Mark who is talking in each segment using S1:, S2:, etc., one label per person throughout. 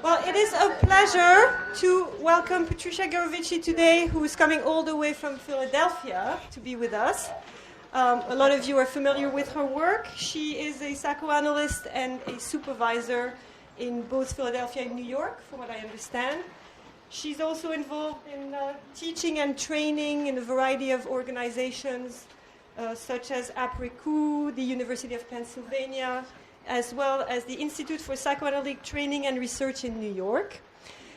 S1: Well, it is a pleasure to welcome Patricia Gherovici today, who is coming all the way from Philadelphia to be with us. A lot of you are familiar with her work. She is a psychoanalyst and a supervisor in both Philadelphia and New York, from what I understand. She's also involved in teaching and training in a variety of organizations, such as Après-Coup, the University of Pennsylvania, as well as the Institute for Psychoanalytic Training and Research in New York.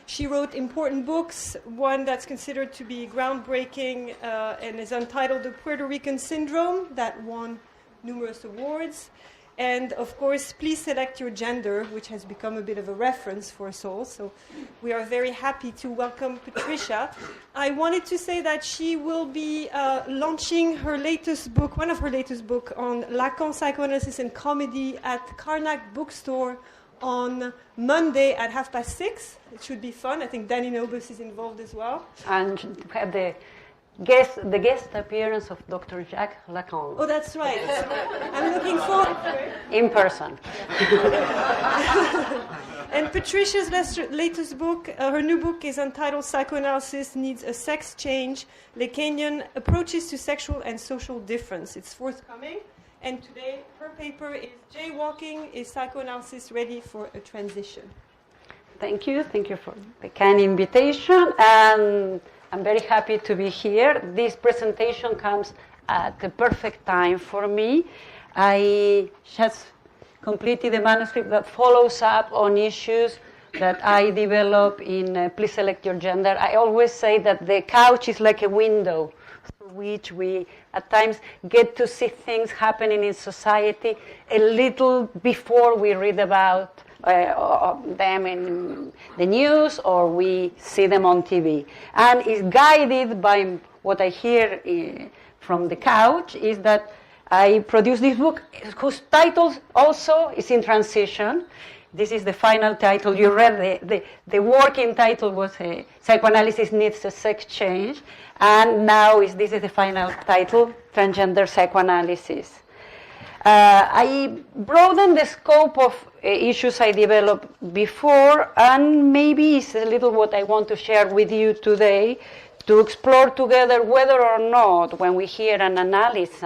S1: She wrote important books, one that's considered to be groundbreaking and is entitled The Puerto Rican Syndrome, that won numerous awards. And, of course, Please Select Your Gender, which has become a bit of a reference for us all. So we are very happy to welcome Patricia. I wanted to say that she will be launching her latest book, one of her latest books, on Lacan psychoanalysis and comedy at Karnak Bookstore on Monday at 6:30. It should be fun. I think Danny Nobus is involved as well.
S2: And we have the guest appearance of Dr. Jacques Lacan.
S1: Oh, that's right. I'm looking forward to it.
S2: In person.
S1: And Patricia's latest book, her new book, is entitled Psychoanalysis Needs a Sex Change, Lacanian Approaches to Sexual and Social Difference. It's forthcoming. And today, her paper is Jaywalking, Is Psychoanalysis Ready for a Transition?
S2: Thank you. Thank you for the kind invitation. And I'm very happy to be here. This presentation comes at the perfect time for me. I just completed the manuscript that follows up on issues that I develop in Please Select Your Gender. I always say that the couch is like a window through which we at times get to see things happening in society a little before we read about them in the news or we see them on TV. And is guided by what I hear from the couch is that I produced this book whose title also is in transition. This is the final title. You read the working title was Psychoanalysis Needs a Sex Change. And now this is the final title, Transgender Psychoanalysis. I broadened the scope of issues I developed before, and maybe it's a little what I want to share with you today to explore together whether or not when we hear an analyst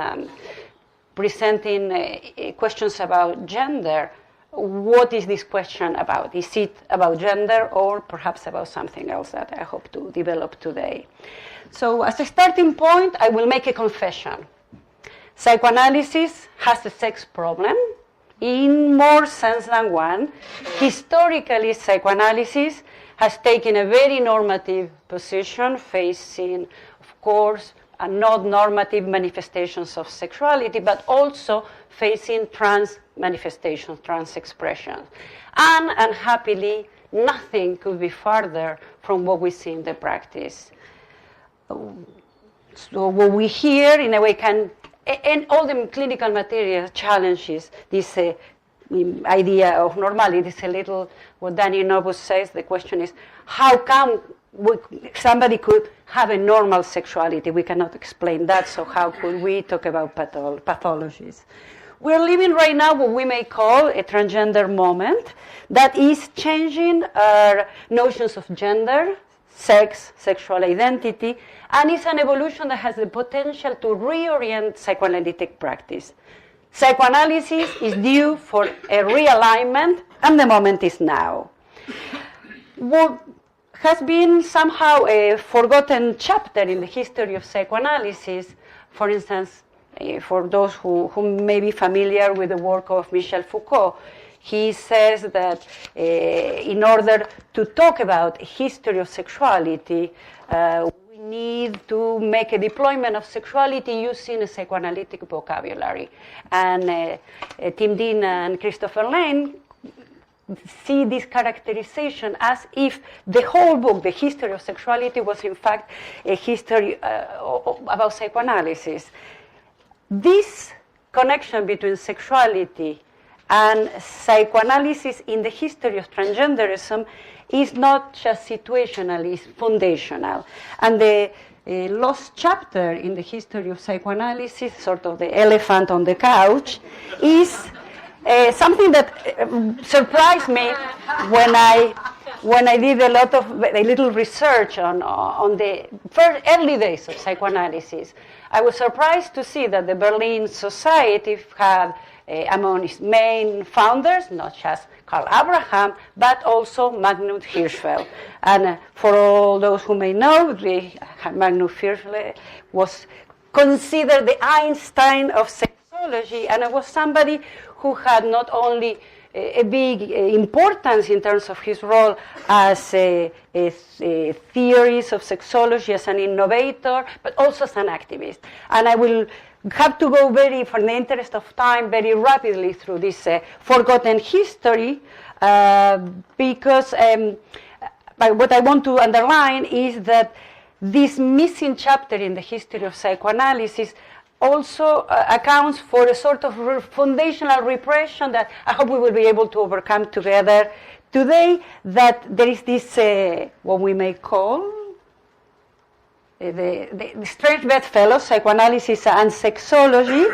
S2: presenting questions about gender, what is this question about? Is it about gender or perhaps about something else that I hope to develop today? So as a starting point, I will make a confession. Psychoanalysis has a sex problem in more sense than one. Historically, psychoanalysis has taken a very normative position, facing, of course, not normative manifestations of sexuality, but also facing trans manifestations, trans expressions. And unhappily, nothing could be farther from what we see in the practice. So what we hear, in a way, and all the clinical material challenges this idea of normality. It's a little what Danny Nobus says. The question is, how come somebody could have a normal sexuality? We cannot explain that, so how could we talk about pathologies? We're living right now what we may call a transgender moment that is changing our notions of gender, sex, sexual identity, and it's an evolution that has the potential to reorient psychoanalytic practice. Psychoanalysis is due for a realignment, and the moment is now. What has been somehow a forgotten chapter in the history of psychoanalysis, for instance, for those who may be familiar with the work of Michel Foucault, he says that in order to talk about history of sexuality, we need to make a deployment of sexuality using a psychoanalytic vocabulary. And Tim Dean and Christopher Lane see this characterization as if the whole book, The History of Sexuality, was in fact a history about psychoanalysis. This connection between sexuality and psychoanalysis in the history of transgenderism is not just situational, it's foundational. And the lost chapter in the history of psychoanalysis, sort of the elephant on the couch, is something that surprised me when I did a little research on the first early days of psychoanalysis. I was surprised to see that the Berlin Society had among its main founders not just Karl Abraham, but also Magnus Hirschfeld. And for all those who may know, Magnus Hirschfeld was considered the Einstein of sexology, and it was somebody who had not only a big importance in terms of his role as a theories of sexology, as an innovator, but also as an activist. And I will have to go for the interest of time, very rapidly through this forgotten history, because what I want to underline is that this missing chapter in the history of psychoanalysis also accounts for a sort of foundational repression that I hope we will be able to overcome together today, that there is this, what we may call, the strange bedfellows, psychoanalysis and sexology.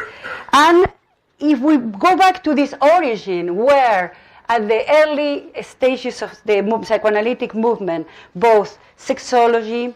S2: And if we go back to this origin, where at the early stages of the psychoanalytic movement, both sexology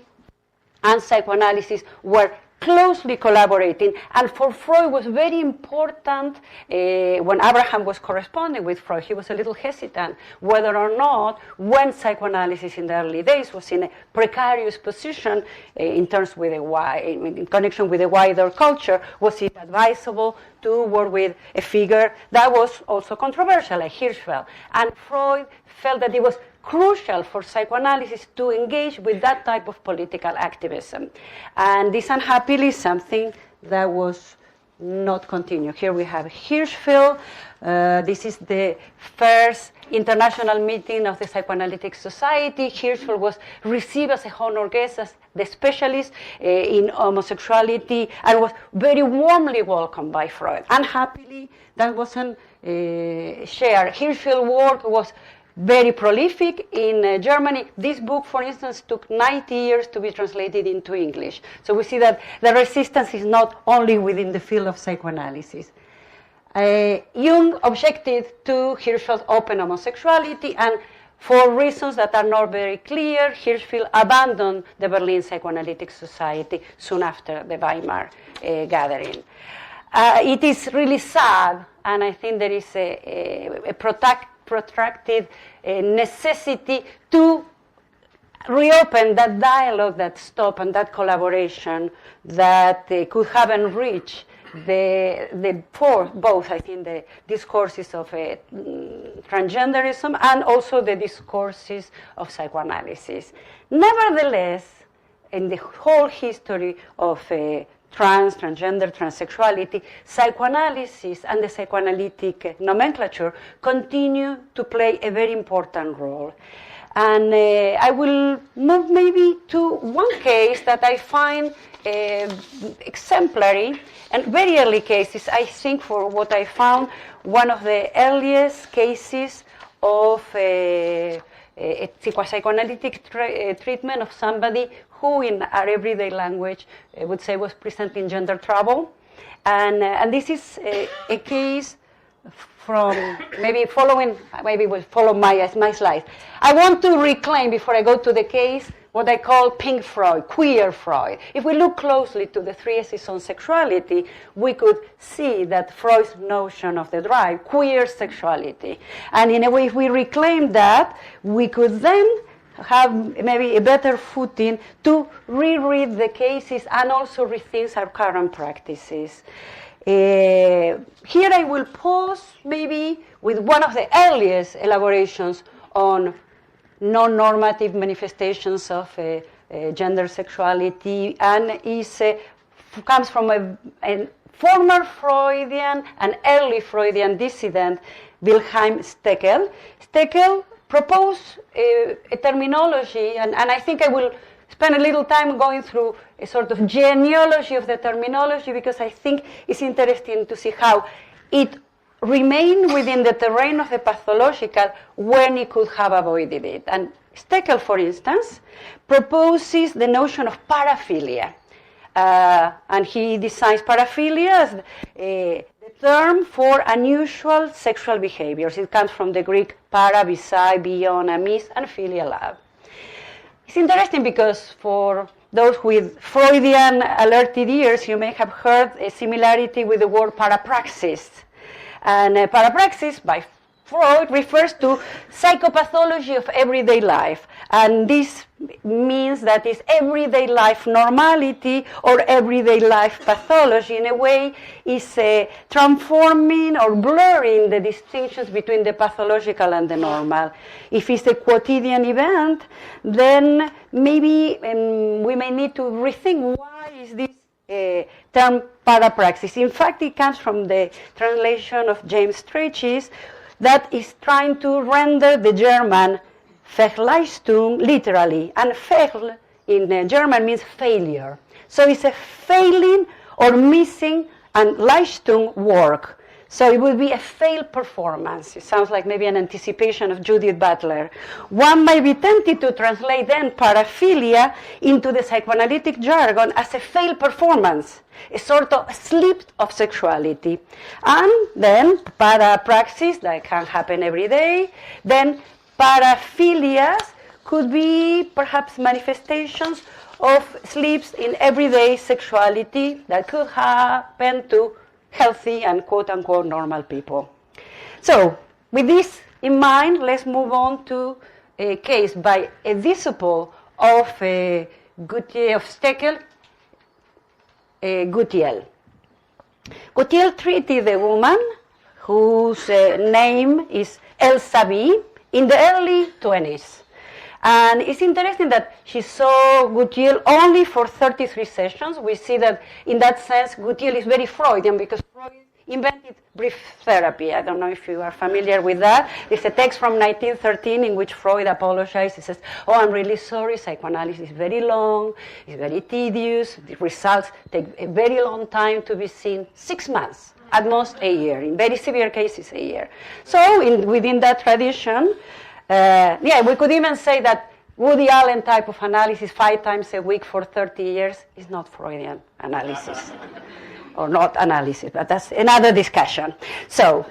S2: and psychoanalysis were closely collaborating, and for Freud was very important when Abraham was corresponding with Freud. He was a little hesitant whether or not, when psychoanalysis in the early days was in a precarious position in connection with a wider culture, was it advisable to work with a figure that was also controversial, like Hirschfeld. And Freud felt that it was crucial for psychoanalysis to engage with that type of political activism. And this, unhappily, is something that was not continued. Here we have Hirschfeld. This is the first international meeting of the Psychoanalytic Society. Hirschfeld was received as a honor guest, as the specialist in homosexuality, and was very warmly welcomed by Freud. Unhappily, that wasn't shared. Hirschfeld's work was very prolific in Germany. This book, for instance, took 90 years to be translated into English. So we see that the resistance is not only within the field of psychoanalysis. Jung objected to Hirschfeld's open homosexuality, and for reasons that are not very clear, Hirschfeld abandoned the Berlin Psychoanalytic Society soon after the Weimar gathering. It is really sad, and I think there is a protracted necessity to reopen that dialogue that stopped and that collaboration that could have enriched both, I think, the discourses of transgenderism and also the discourses of psychoanalysis. Nevertheless, in the whole history of transgender, transsexuality, psychoanalysis and the psychoanalytic nomenclature continue to play a very important role. And I will move maybe to one case that I find exemplary, and very early cases, I think, for what I found, one of the earliest cases of a psychoanalytic treatment of somebody who, in our everyday language, would say was presenting gender trouble. And this is a case from, maybe we'll follow my slides. I want to reclaim, before I go to the case, what I call pink Freud, queer Freud. If we look closely to the three essays on sexuality, we could see that Freud's notion of the drive, queer sexuality. And in a way, if we reclaim that, we could then have maybe a better footing to reread the cases and also rethink our current practices. Here I will pause maybe with one of the earliest elaborations on non-normative manifestations of gender sexuality, and comes from a former Freudian and early Freudian dissident, Wilhelm Steckel. Steckel proposed a terminology, and I think I will spend a little time going through a sort of genealogy of the terminology, because I think it's interesting to see how it remained within the terrain of the pathological when it could have avoided it. And Steckel, for instance, proposes the notion of paraphilia. And he defines paraphilia as the term for unusual sexual behaviors. It comes from the Greek para, beside, beyond, amiss, and philia, love. It's interesting because for those with Freudian alerted ears, you may have heard a similarity with the word parapraxis. And parapraxis, by Freud, refers to psychopathology of everyday life. And this means that it's everyday life normality or everyday life pathology. In a way, is transforming or blurring the distinctions between the pathological and the normal. If it's a quotidian event, then maybe we may need to rethink why is this term parapraxis. In fact, it comes from the translation of James Strachey's that is trying to render the German Fehlleistung literally, and Fehl in German means failure. So it's a failing or missing and Leistung work. So it would be a failed performance. It sounds like maybe an anticipation of Judith Butler. One might be tempted to translate then paraphilia into the psychoanalytic jargon as a failed performance, a sort of slip of sexuality. And then parapraxis, that can happen every day. Then paraphilias could be perhaps manifestations of slips in everyday sexuality that could happen to healthy and quote-unquote normal people. So, with this in mind, let's move on to a case by a disciple of Gutiel, of Steckel, Gutiel. Gutiel treated a woman whose name is Elsa B. in the early 20s. And it's interesting that she saw Gutiel only for 33 sessions. We see that in that sense, Gutiel is very Freudian because Freud invented brief therapy. I don't know if you are familiar with that. There's a text from 1913 in which Freud apologizes. He says, "Oh, I'm really sorry, psychoanalysis is very long, it's very tedious, the results take a very long time to be seen, 6 months, at most a year, in very severe cases a year." So within that tradition, we could even say that Woody Allen type of analysis 5 times a week for 30 years is not Freudian analysis. Or not analysis, but that's another discussion. So,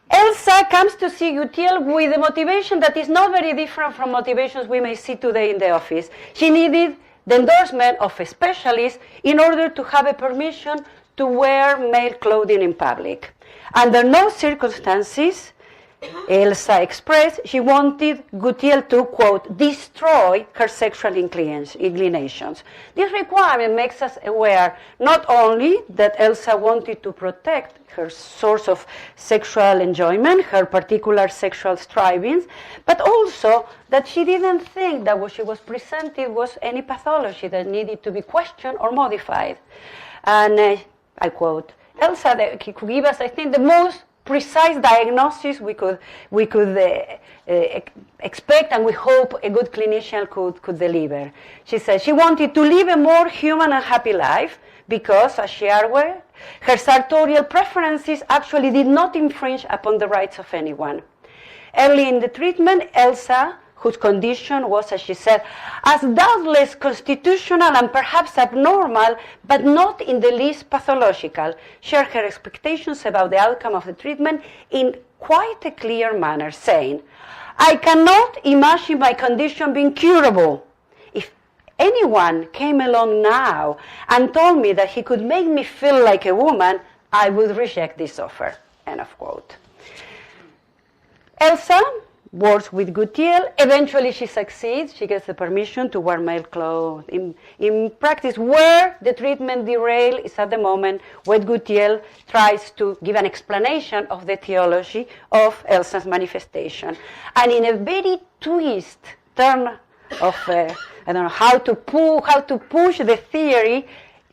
S2: Elsa comes to see Gutiel with a motivation that is not very different from motivations we may see today in the office. She needed the endorsement of a specialist in order to have a permission to wear male clothing in public. Under no circumstances, Elsa expressed, she wanted Gutiel to, quote, destroy her sexual inclinations. This requirement makes us aware not only that Elsa wanted to protect her source of sexual enjoyment, her particular sexual strivings, but also that she didn't think that what she was presenting was any pathology that needed to be questioned or modified. And I quote, Elsa could give us, I think, the most precise diagnosis we could expect, and we hope a good clinician could deliver. She said she wanted to live a more human and happy life because, as she argued, her sartorial preferences actually did not infringe upon the rights of anyone. Early in the treatment, Elsa, whose condition was, as she said, as doubtless constitutional and perhaps abnormal, but not in the least pathological, shared her expectations about the outcome of the treatment in quite a clear manner, saying, "I cannot imagine my condition being curable. If anyone came along now and told me that he could make me feel like a woman, I would reject this offer." End of quote. Elsa works with Gutiel. Eventually she succeeds. She gets the permission to wear male clothes. In practice, where the treatment derails is at the moment when Gutiel tries to give an explanation of the theology of Elsa's manifestation. And in a very twist turn of, I don't know, how to push the theory,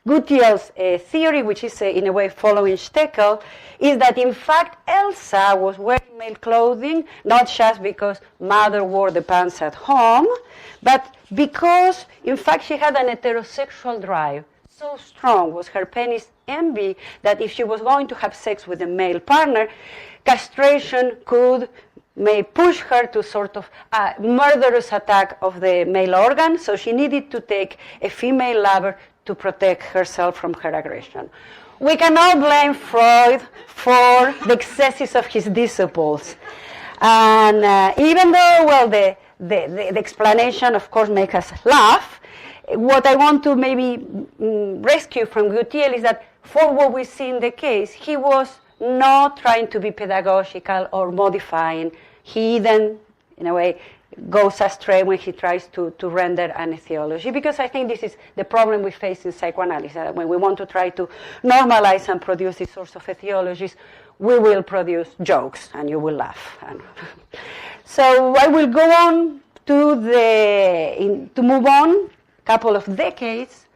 S2: Gutiel's theory, which is in a way following Steckel, is that in fact Elsa was wearing male clothing not just because mother wore the pants at home, but because in fact she had an heterosexual drive. So strong was her penis envy that if she was going to have sex with a male partner, castration may push her to sort of a murderous attack of the male organ, so she needed to take a female lover to protect herself from her aggression. we cannot blame Freud for the excesses of his disciples. And even though, well, the explanation, of course, makes us laugh, what I want to maybe rescue from Gutiel is that for what we see in the case, he was not trying to be pedagogical or modifying. He then, in a way, goes astray when he tries to render an etiology, because I think this is the problem we face in psychoanalysis. When we want to try to normalize and produce these sorts of etiologies, we will produce jokes and you will laugh. So I will go on to move on a couple of decades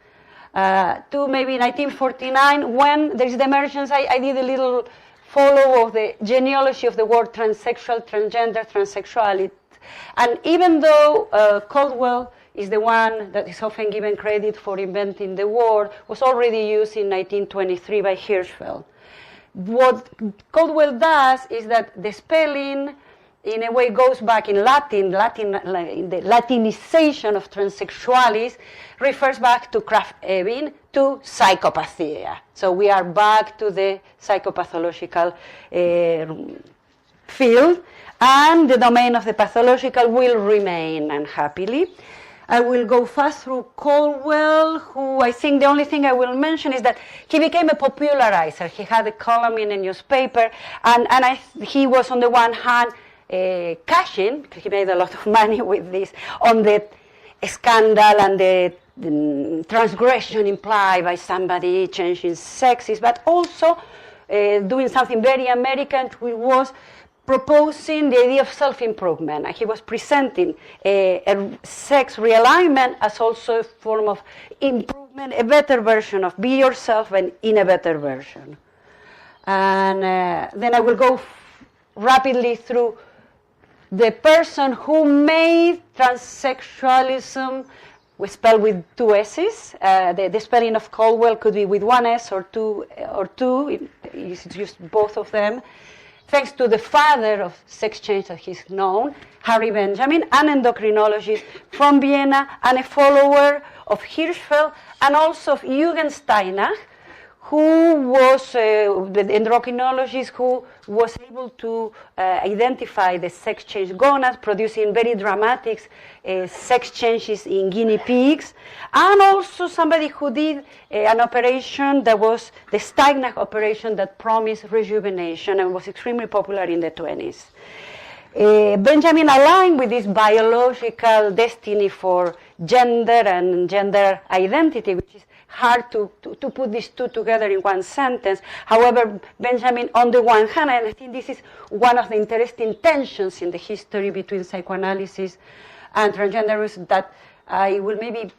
S2: to maybe 1949, when there is the emergence. I did a little follow of the genealogy of the word transsexual, transgender, transsexuality. And even though Caldwell is the one that is often given credit for inventing the word, was already used in 1923 by Hirschfeld. What Caldwell does is that the spelling, in a way, goes back in Latin, in the Latinization of transsexualis, refers back to Krafft-Ebing, to psychopathia. So we are back to the psychopathological field, and the domain of the pathological will remain, unhappily. I will go fast through Caldwell, who I think the only thing I will mention is that he became a popularizer. He had a column in a newspaper, and he was, on the one hand, cashing, because he made a lot of money with this, on the scandal and the transgression implied by somebody changing sexes, but also doing something very American, which was proposing the idea of self-improvement. And he was presenting a sex realignment as also a form of improvement, a better version of be yourself and in a better version. And then I will go rapidly through the person who made transsexualism, we spell with two S's. The spelling of Caldwell could be with one S or two. It's used both of them. Thanks to the father of sex change that he's known, Harry Benjamin, an endocrinologist from Vienna and a follower of Hirschfeld and also of Eugen Steinach, who was the endocrinologist who was able to identify the sex change gonads, producing very dramatic sex changes in guinea pigs, and also somebody who did an operation that was the Steinach operation that promised rejuvenation and was extremely popular in the 20s. Benjamin aligned with this biological destiny for gender and gender identity, which is hard to put these two together in one sentence. However, Benjamin, on the one hand, and I think this is one of the interesting tensions in the history between psychoanalysis and transgenderism, that I will maybe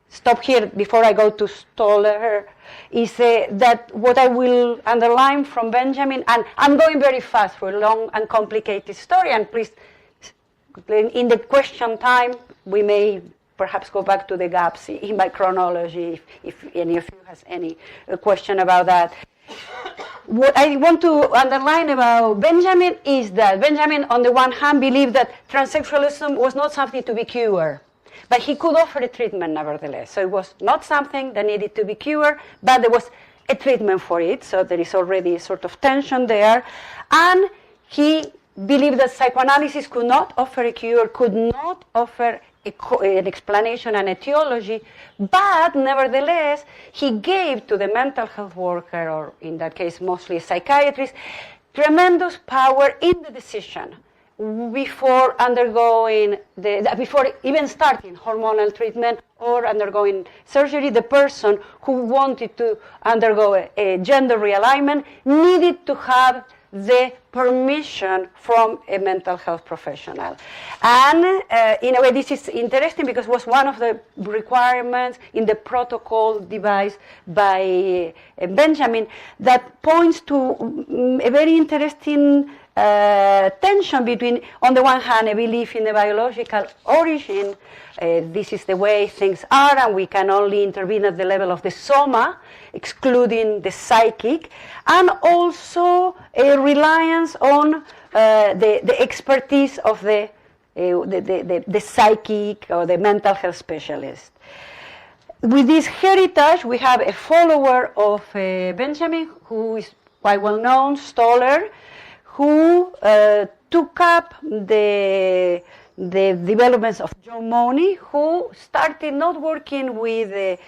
S2: stop here before I go to Stoller, is that what I will underline from Benjamin, and I'm going very fast through a long and complicated story, and please, in the question time, we may perhaps go back to the gaps in my chronology if any of you has any question about that. What I want to underline about Benjamin is that Benjamin, on the one hand, believed that transsexualism was not something to be cured, but he could offer a treatment nevertheless. So it was not something that needed to be cured, but there was a treatment for it, so there is already a sort of tension there. And he believed that psychoanalysis could not offer a cure, could not offer an explanation, an etiology, but nevertheless, he gave to the mental health worker, or in that case mostly a psychiatrist, tremendous power in the decision before undergoing, before even starting hormonal treatment or undergoing surgery. The person who wanted to undergo a gender realignment needed to have the permission from a mental health professional. And in a way, this is interesting because it was one of the requirements in the protocol devised by Benjamin that points to a very interesting tension between, on the one hand, a belief in the biological origin. This is the way things are, and we can only intervene at the level of the soma, excluding the psychic, and also a reliance on the expertise of the psychic or the mental health specialist. with this heritage, we have a follower of Benjamin, who is quite well known, Stoller, who took up the developments of John Money, who started not working with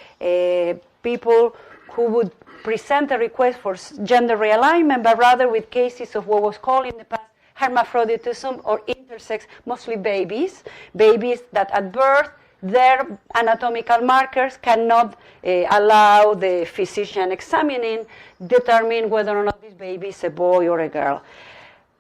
S2: people who would present a request for gender realignment, but rather with cases of what was called in the past hermaphroditism or intersex, mostly babies that at birth their anatomical markers cannot allow the physician examining determine whether or not this baby is a boy or a girl.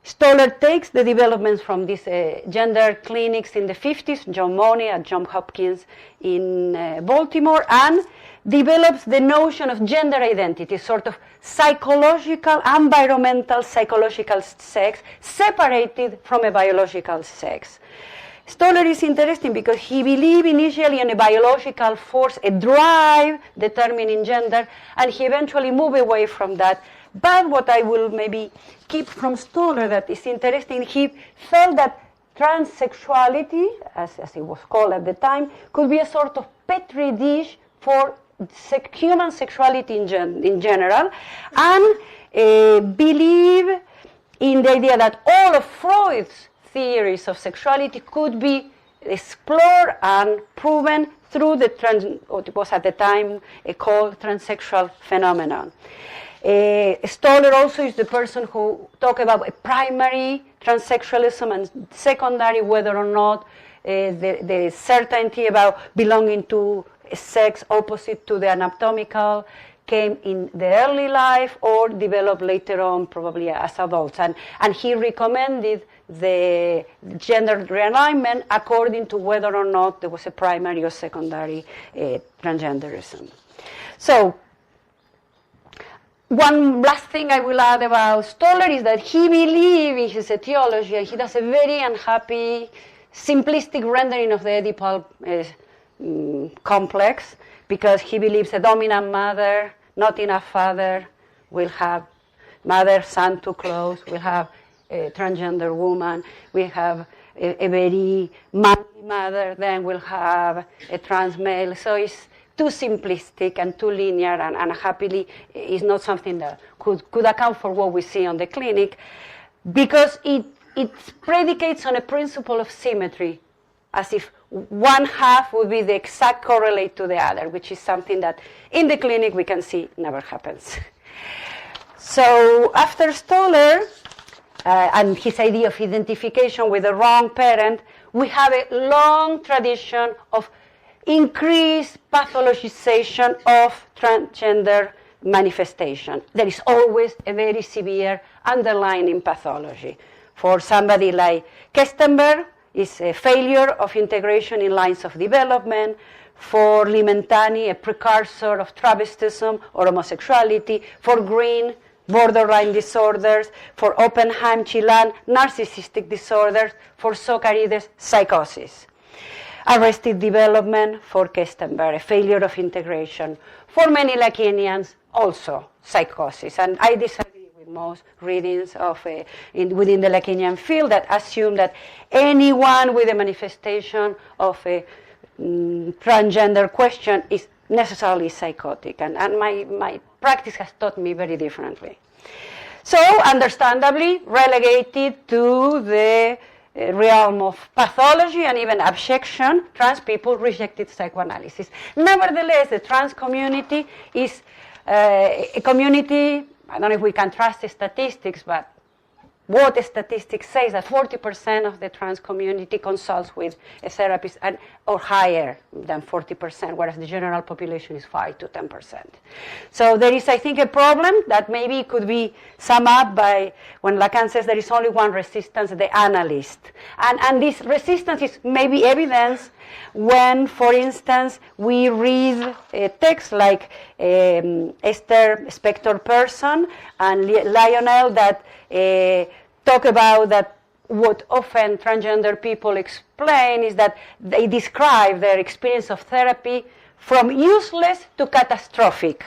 S2: Stoller takes the developments from these gender clinics in the 50s, John Money at Johns Hopkins in Baltimore, and develops the notion of gender identity, sort of psychological, environmental psychological sex, separated from a biological sex. Stoller is interesting because he believed initially in a biological force, a drive determining gender, and he eventually moved away from that. But what I will maybe keep from Stoller that is interesting, he felt that transsexuality, as it was called at the time, could be a sort of petri dish for human sexuality in general, and believe in the idea that all of Freud's theories of sexuality could be explored and proven through what was at the time called transsexual phenomenon. Stoller also is the person who talked about a primary transsexualism and secondary, whether or not the certainty about belonging to a sex opposite to the anatomical came in the early life or developed later on, probably as adults. And he recommended the gender realignment according to whether or not there was a primary or secondary transgenderism. So, one last thing I will add about Stoller is that he believed in his etiology, and he does a very unhappy, simplistic rendering of the Oedipal complex, because he believes a dominant mother, not enough father, will have mother, son too close, will have a transgender woman, we have a very manly mother, then we'll have a trans male. So it's too simplistic and too linear, and happily is not something that could account for what we see on the clinic, because it predicates on a principle of symmetry, as if one half would be the exact correlate to the other, which is something that in the clinic we can see never happens. So after Stoller and his idea of identification with the wrong parent, we have a long tradition of increased pathologization of transgender manifestation. There is always a very severe underlying pathology. For somebody like Kestenberg, is a failure of integration in lines of development. For Limentani, a precursor of travestism or homosexuality. For Green, borderline disorders. For Oppenheim, Chilan, narcissistic disorders. For Socarides, psychosis. Arrested development for Kestenberg, a failure of integration. For many Lacanians, also psychosis. And I disagree with most readings of within the Lacanian field that assume that anyone with a manifestation of a transgender question is necessarily psychotic. And my practice has taught me very differently. So, understandably, relegated to the realm of pathology and even abjection, trans people rejected psychoanalysis. Nevertheless, the trans community is a community, I don't know if we can trust the statistics, but what the statistics say is that 40% of the trans community consults with a therapist, or higher than 40%, whereas the general population is 5 to 10%. So there is, I think, a problem that maybe could be summed up by when Lacan says there is only one resistance, the analyst. And this resistance is maybe evidence when, for instance, we read texts like Esther Spector Person and Lionel that talk about that what often transgender people explain is that they describe their experience of therapy from useless to catastrophic.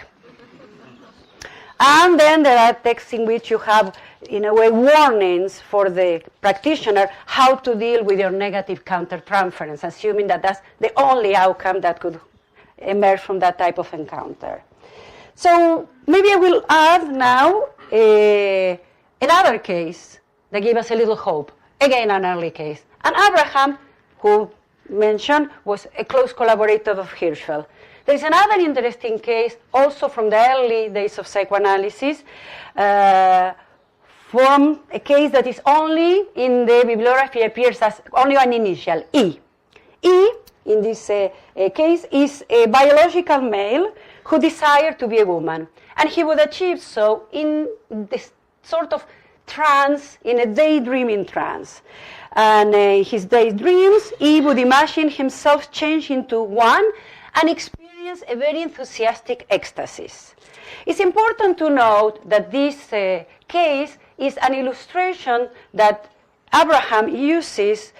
S2: And then there are texts in which you have, in a way, warnings for the practitioner how to deal with your negative countertransference, assuming that that's the only outcome that could emerge from that type of encounter. So maybe I will add now another case that gave us a little hope. Again, an early case. And Abraham, who mentioned, was a close collaborator of Hirschfeld. There is another interesting case, also from the early days of psychoanalysis, from a case that is only in the bibliography appears as only an initial, E. E, in this case, is a biological male who desired to be a woman. And he would achieve so in this sort of trance, in a daydreaming trance. And his daydreams, he would imagine himself change into one and experience a very enthusiastic ecstasy. It's important to note that this case is an illustration that Abraham uses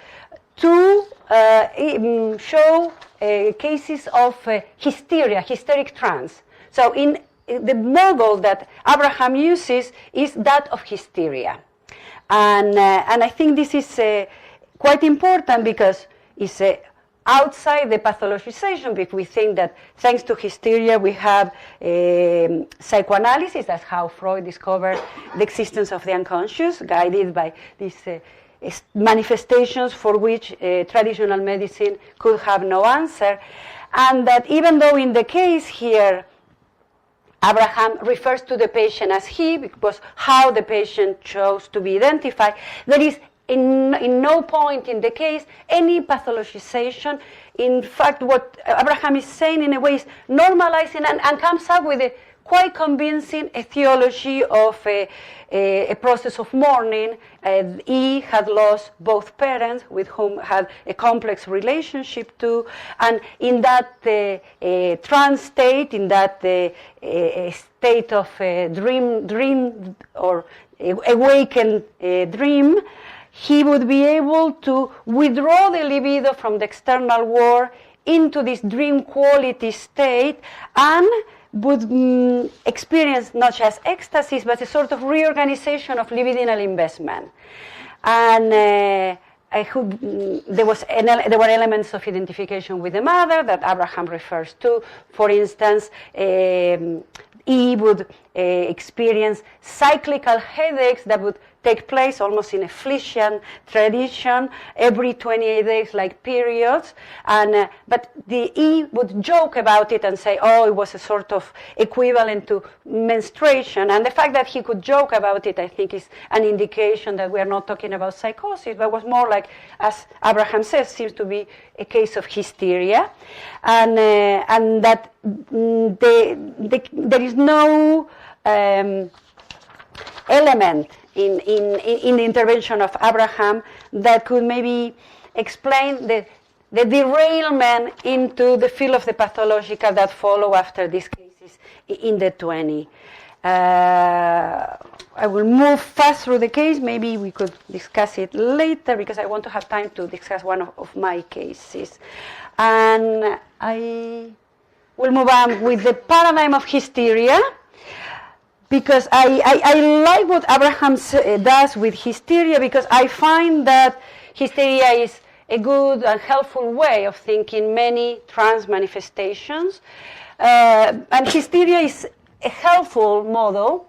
S2: to show cases of hysteria, hysteric trance. So in the model that Abraham uses is that of hysteria. And I think this is quite important because it's outside the pathologization, because we think that thanks to hysteria we have psychoanalysis. That's how Freud discovered the existence of the unconscious, guided by these manifestations for which traditional medicine could have no answer. And that even though in the case here Abraham refers to the patient as he, because how the patient chose to be identified, there is in no point in the case any pathologization. In fact, what Abraham is saying in a way is normalizing and comes up with a quite convincing etiology of a process of mourning. He had lost both parents with whom had a complex relationship too, and in that trance state, in that state of dream or awakened dream, he would be able to withdraw the libido from the external world into this dream quality state and would experience not just ecstasy, but a sort of reorganization of libidinal investment. And there were elements of identification with the mother that Abraham refers to. For instance, he would experience cyclical headaches that would take place almost in a Flesian tradition every 28 days, like periods. And but he would joke about it and say, oh, it was a sort of equivalent to menstruation. And the fact that he could joke about it, I think, is an indication that we are not talking about psychosis, but was more like, as Abraham says, seems to be a case of hysteria, and that there is no element in the intervention of Abraham that could maybe explain the derailment into the field of the pathological that follow after these cases in the 20s. I will move fast through the case. Maybe we could discuss it later because I want to have time to discuss one of my cases. And I will move on with the paradigm of hysteria, because I like what Abraham does with hysteria, because I find that hysteria is a good and helpful way of thinking many trans manifestations. And hysteria is a helpful model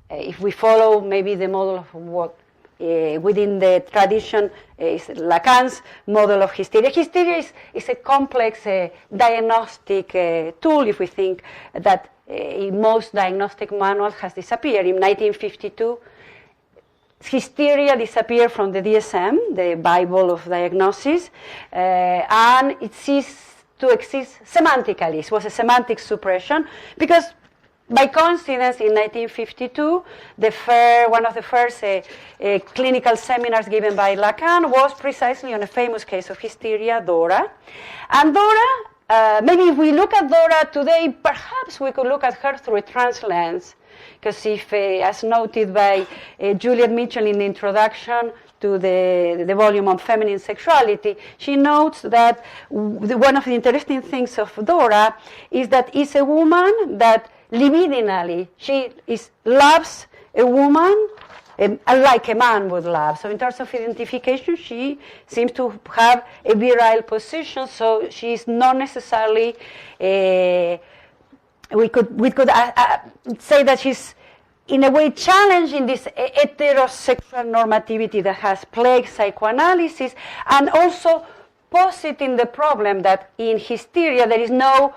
S2: if we follow maybe the model of what within the tradition is Lacan's model of hysteria. Hysteria is a complex diagnostic tool, if we think that in most diagnostic manuals has disappeared. In 1952, hysteria disappeared from the DSM, the Bible of diagnosis, and it ceased to exist semantically. It was a semantic suppression because, by coincidence, in 1952, one of the first clinical seminars given by Lacan was precisely on a famous case of hysteria, Dora. And Dora, maybe if we look at Dora today, perhaps we could look at her through a trans lens. Because if, as noted by Juliet Mitchell in the introduction to the volume on feminine sexuality, she notes that one of the interesting things of Dora is that it's a woman that libidinally, she loves a woman like a man would love. So in terms of identification, she seems to have a virile position, so she is not necessarily, we could say that she's in a way challenging this heterosexual normativity that has plagued psychoanalysis, and also positing the problem that in hysteria there is no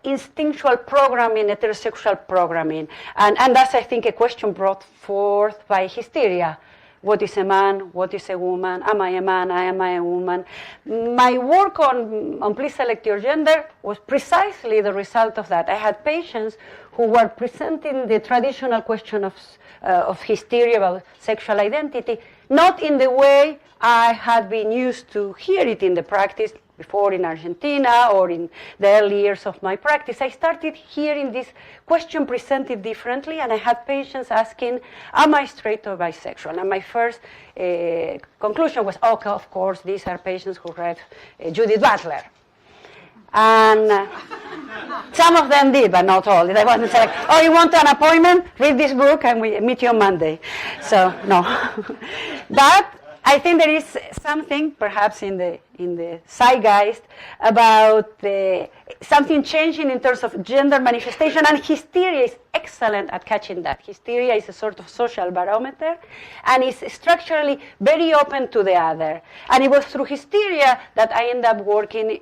S2: instinctual programming, heterosexual programming. And that's, I think, a question brought forth by hysteria. What is a man? What is a woman? Am I a man? Am I a woman? My work on Please Select Your Gender was precisely the result of that. I had patients who were presenting the traditional question of hysteria about sexual identity, not in the way I had been used to hear it in the practice before in Argentina or in the early years of my practice. I started hearing this question presented differently, and I had patients asking, am I straight or bisexual? And my first conclusion was, okay, of course, these are patients who read Judith Butler. And some of them did, but not all. They wasn't like, oh, you want an appointment? Read this book and we meet you on Monday. So, no. But I think there is something, perhaps in the zeitgeist, about something changing in terms of gender manifestation, and hysteria is excellent at catching that. Hysteria is a sort of social barometer, and is structurally very open to the other. And it was through hysteria that I ended up working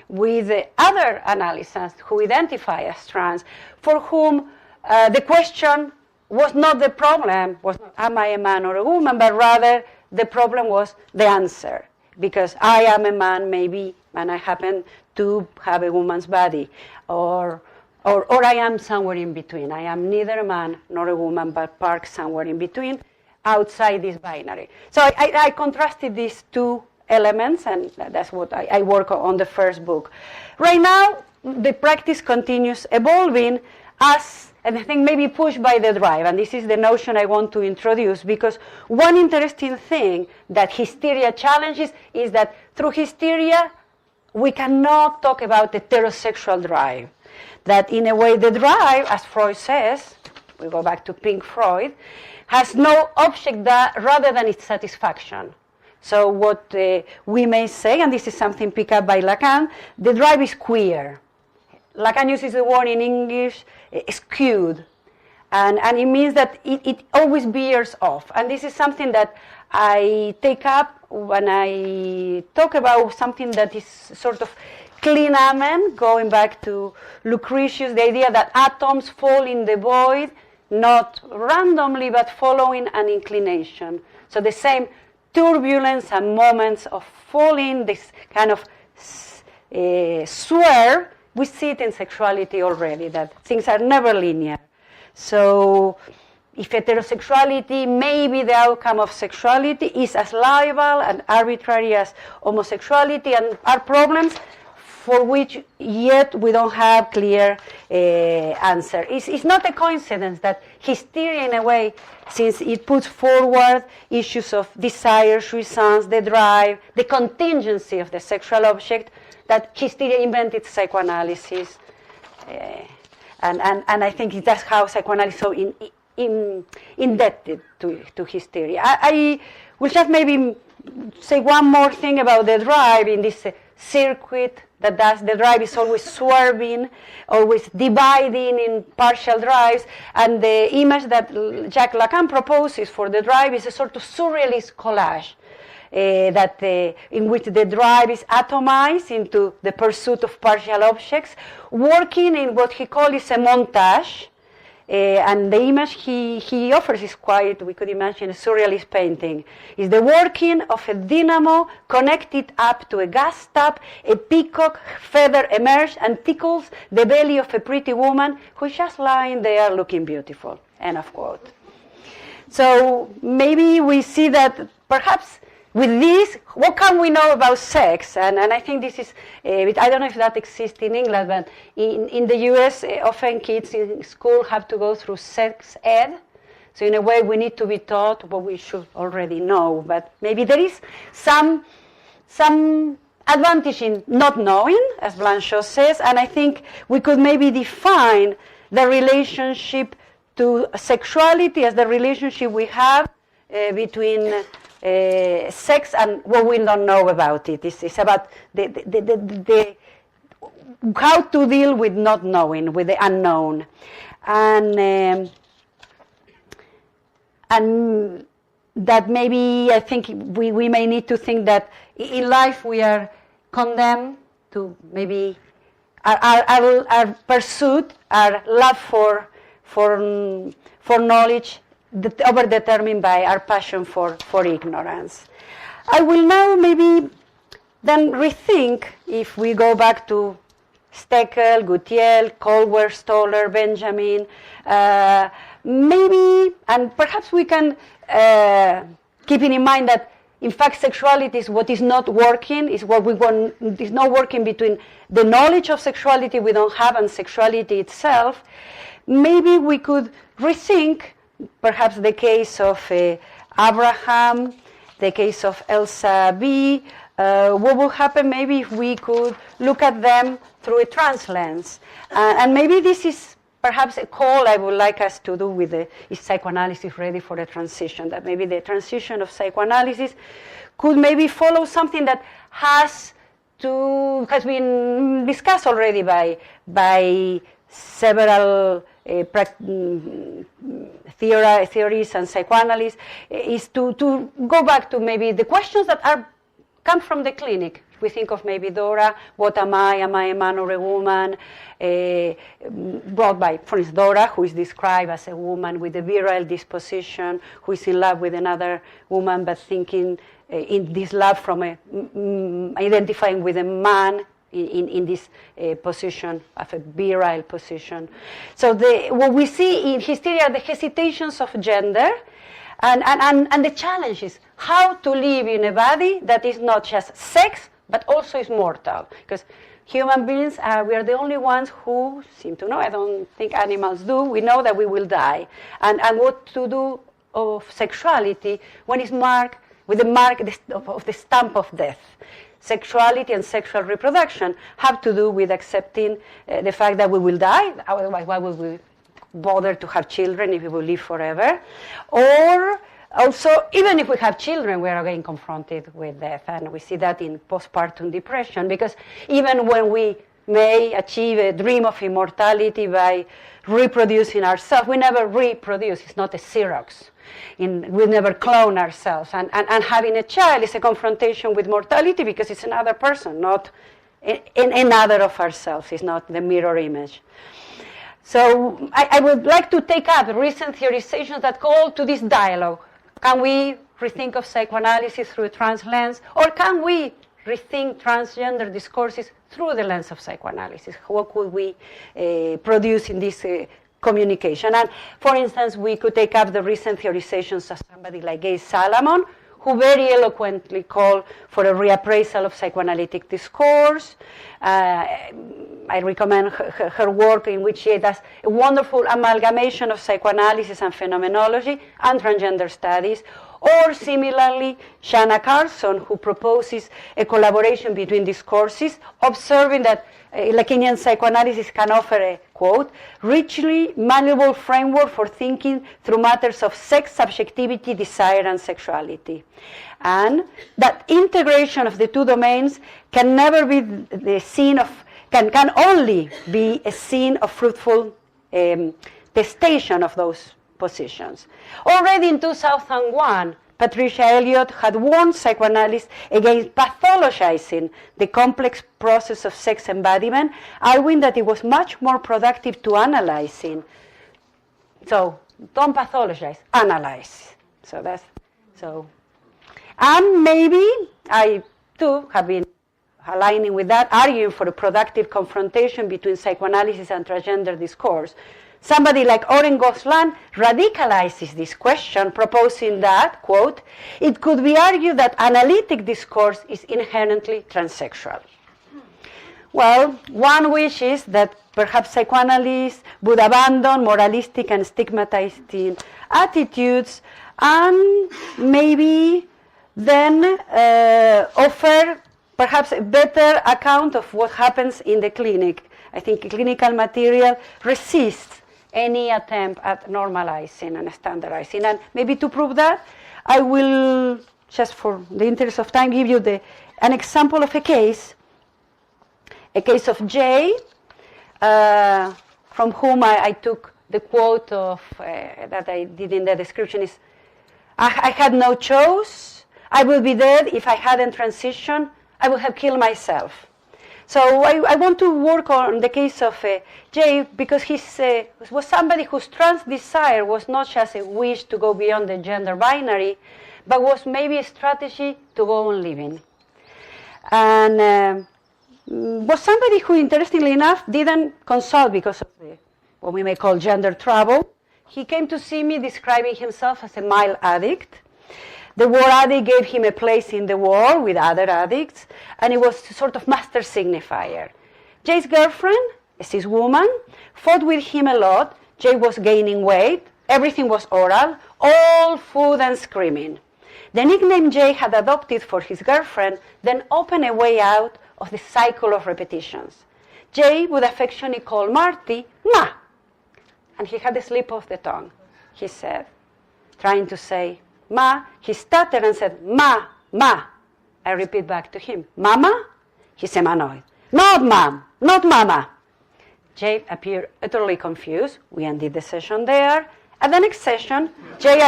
S2: with other analysts who identify as trans, for whom the question was not the problem, was not, am I a man or a woman, but rather the problem was the answer, because I am a man, maybe, and I happen to have a woman's body, or I am somewhere in between. I am neither a man nor a woman, but parked somewhere in between, outside this binary. So I contrasted these two elements, and that's what I work on the first book. Right now, the practice continues evolving and I think maybe pushed by the drive, and this is the notion I want to introduce, because one interesting thing that hysteria challenges is that through hysteria we cannot talk about the heterosexual drive. That in a way the drive, as Freud says, we go back to Pink Freud, has no object rather than its satisfaction. So what we may say, and this is something picked up by Lacan, the drive is queer. Lacan uses the word in English, skewed, and it means that it always veers off. And this is something that I take up when I talk about something that is sort of clean amen, going back to Lucretius, the idea that atoms fall in the void, not randomly, but following an inclination. So the same turbulence and moments of falling, this kind of swerve, we see it in sexuality already, that things are never linear. So if heterosexuality may be the outcome of sexuality, is as liable and arbitrary as homosexuality, and are problems for which yet we don't have clear answer. It's not a coincidence that hysteria, in a way, since it puts forward issues of desire, jouissance, the drive, the contingency of the sexual object, that hysteria invented psychoanalysis, and I think that's how psychoanalysis is so indebted to hysteria. I will just maybe say one more thing about the drive in this circuit that does. The drive is always swerving, always dividing in partial drives, and the image that Jacques Lacan proposes for the drive is a sort of surrealist collage. In which the drive is atomized into the pursuit of partial objects, working in what he calls a montage, and the image he offers is quite, we could imagine, a surrealist painting. Is the working of a dynamo connected up to a gas tap, a peacock feather emerges and tickles the belly of a pretty woman who is just lying there looking beautiful, end of quote. So maybe we see that perhaps with this, what can we know about sex? And I think this is, I don't know if that exists in England, but in the US, often kids in school have to go through sex ed. So in a way, we need to be taught what we should already know. But maybe there is some advantage in not knowing, as Blanchot says, and I think we could maybe define the relationship to sexuality as the relationship we have between sex and what we don't know about it. It's about the how to deal with not knowing, with the unknown, and that maybe I think we may need to think that in life we are condemned to maybe our pursuit, our love for knowledge, overdetermined by our passion for ignorance. I will now maybe then rethink, if we go back to Steckel, Gutiel, Colwer, Stoller, Benjamin, maybe, and perhaps we can, keeping in mind that in fact sexuality is what is not working, is what we want, is not working between the knowledge of sexuality we don't have and sexuality itself. Maybe we could rethink perhaps the case of Abraham, the case of Elsa B. What would happen maybe if we could look at them through a trans lens? And maybe this is perhaps a call I would like us to do with is psychoanalysis ready for a transition? That maybe the transition of psychoanalysis could maybe follow something that has been discussed already by several theories and psychoanalysts, is to go back to maybe the questions that come from the clinic. We think of maybe Dora, what am I? Am I a man or a woman? Brought by, for instance, Dora, who is described as a woman with a virile disposition, who is in love with another woman, but thinking in this love from identifying with a man in this position of a virile position. So what we see in hysteria are the hesitations of gender, and the challenge is how to live in a body that is not just sex, but also is mortal. Because human beings, we are the only ones who seem to know, I don't think animals do, we know that we will die. And what to do of sexuality when it's marked with the mark of the stamp of death. Sexuality and sexual reproduction have to do with accepting the fact that we will die, otherwise why would we bother to have children if we will live forever? Or also, even if we have children, we are again confronted with death, and we see that in postpartum depression, because even when we may achieve a dream of immortality by reproducing ourselves, we never reproduce. It's not a Xerox. We never clone ourselves, and having a child is a confrontation with mortality because it's another person, not another of ourselves. It's not the mirror image. So I would like to take up recent theorizations that call to this dialogue. Can we rethink of psychoanalysis through a trans lens, or can we rethink transgender discourses through the lens of psychoanalysis? What could we produce in this communication? And for instance, we could take up the recent theorizations of somebody like Gay Salamon, who very eloquently called for a reappraisal of psychoanalytic discourse. I recommend her work, in which she does a wonderful amalgamation of psychoanalysis and phenomenology and transgender studies. Or similarly, Shanna Carlson, who proposes a collaboration between discourses, observing that Lacanian psychoanalysis can offer a, quote, richly malleable framework for thinking through matters of sex, subjectivity, desire, and sexuality. And that integration of the two domains can never be the scene of, can only be a scene of fruitful testation of those positions. Already in 2001, Patricia Elliott had warned psychoanalysts against pathologizing the complex process of sex embodiment, arguing that it was much more productive to analyzing. So don't pathologize, analyze. And maybe I too have been aligning with that, arguing for a productive confrontation between psychoanalysis and transgender discourse. Somebody like Oren Goslan radicalizes this question, proposing that, quote, it could be argued that analytic discourse is inherently transsexual. Well, one wish is that perhaps psychoanalysts would abandon moralistic and stigmatizing attitudes and maybe then offer perhaps a better account of what happens in the clinic. I think clinical material resists any attempt at normalizing and standardizing. And maybe to prove that, I will, just for the interest of time, give you an example of a case of Jay, from whom I took the quote of that I did in the description is, I had no choice. I would be dead if I hadn't transitioned. I would have killed myself. So I want to work on the case of Jay because he was somebody whose trans desire was not just a wish to go beyond the gender binary, but was maybe a strategy to go on living. And was somebody who, interestingly enough, didn't consult because of what we may call gender trouble. He came to see me describing himself as a mild addict. The word addict gave him a place in the world with other addicts, and it was a sort of master signifier. Jay's girlfriend, a cis woman, fought with him a lot. Jay was gaining weight. Everything was oral, all food and screaming. The nickname Jay had adopted for his girlfriend then opened a way out of the cycle of repetitions. Jay would affectionately call Marty Ma, and he had a slip of the tongue, he said, trying to say Ma. He stuttered and said, Ma, Ma. I repeat back to him, Mama? He said, annoyed. Not Mom, not Mama. Jay appeared utterly confused. We ended the session there. At the next session, Jay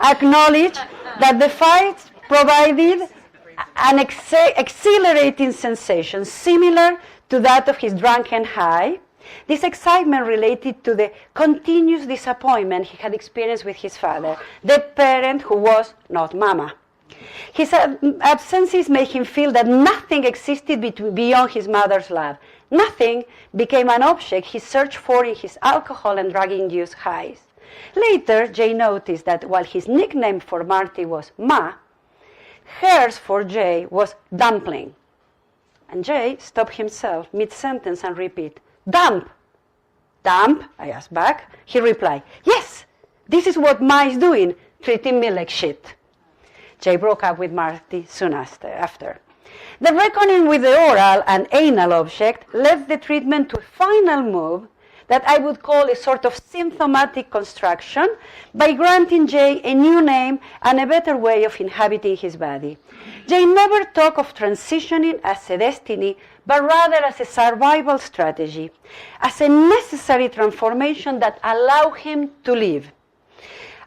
S2: acknowledged that the fight provided an exhilarating sensation similar to that of his drunken high. This excitement related to the continuous disappointment he had experienced with his father, the parent who was not Mama. His absences made him feel that nothing existed beyond his mother's love. Nothing became an object he searched for in his alcohol and drug-induced highs. Later, Jay noticed that while his nickname for Marty was Ma, hers for Jay was Dumpling. And Jay stopped himself mid-sentence and repeated, Dump. Dump? I asked back. He replied, yes, this is what Ma is doing, treating me like shit. Jay broke up with Marty soon after. The reckoning with the oral and anal object led the treatment to a final move that I would call a sort of symptomatic construction by granting Jay a new name and a better way of inhabiting his body. Jay never talked of transitioning as a destiny, but rather as a survival strategy, as a necessary transformation that allowed him to live.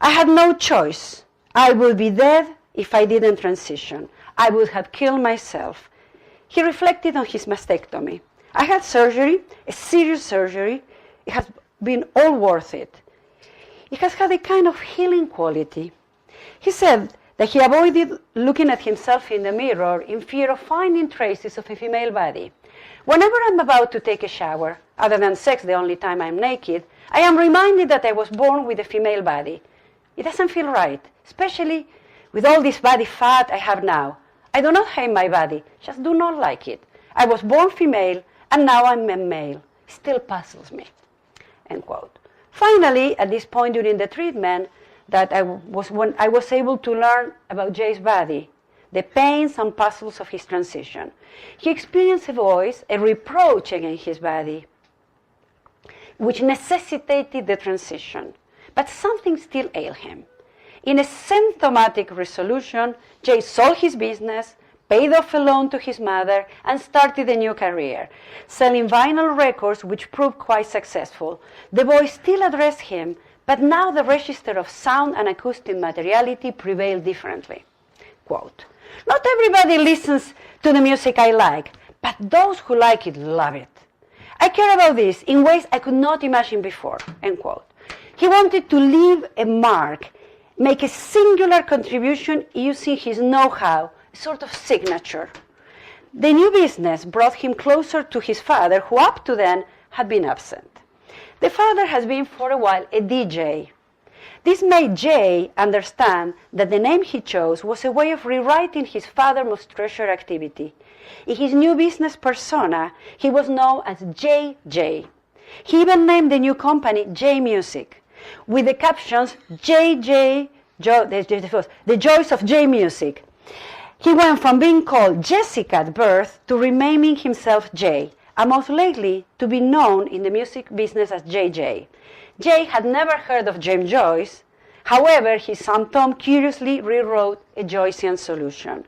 S2: I had no choice. I would be dead if I didn't transition. I would have killed myself. He reflected on his mastectomy. I had surgery, a serious surgery. It has been all worth it. It has had a kind of healing quality. He said that he avoided looking at himself in the mirror in fear of finding traces of a female body. Whenever I'm about to take a shower, other than sex, the only time I'm naked, I am reminded that I was born with a female body. It doesn't feel right, especially with all this body fat I have now. I do not hate my body, just do not like it. I was born female, and now I'm a male. It still puzzles me. End quote. Finally, at this point during the treatment, when I was able to learn about Jay's body, the pains and puzzles of his transition. He experienced a voice, a reproach against his body, which necessitated the transition. But something still ailed him. In a symptomatic resolution, Jay sold his business, paid off a loan to his mother, and started a new career, selling vinyl records which proved quite successful. The voice still addressed him, but now the register of sound and acoustic materiality prevailed differently. Quote, not everybody listens to the music I like, but those who like it love it. I care about this in ways I could not imagine before. End quote. He wanted to leave a mark, make a singular contribution using his know-how, a sort of signature. The new business brought him closer to his father, who up to then had been absent. The father has been for a while a DJ. This made Jay understand that the name he chose was a way of rewriting his father's most treasured activity. In his new business persona, he was known as JJ. He even named the new company J Music, with the captions JJ, the joys of J Music. He went from being called Jessica at birth to renaming himself Jay, and most likely to be known in the music business as JJ. Jay had never heard of James Joyce. However, his son Tom curiously rewrote a Joycean solution.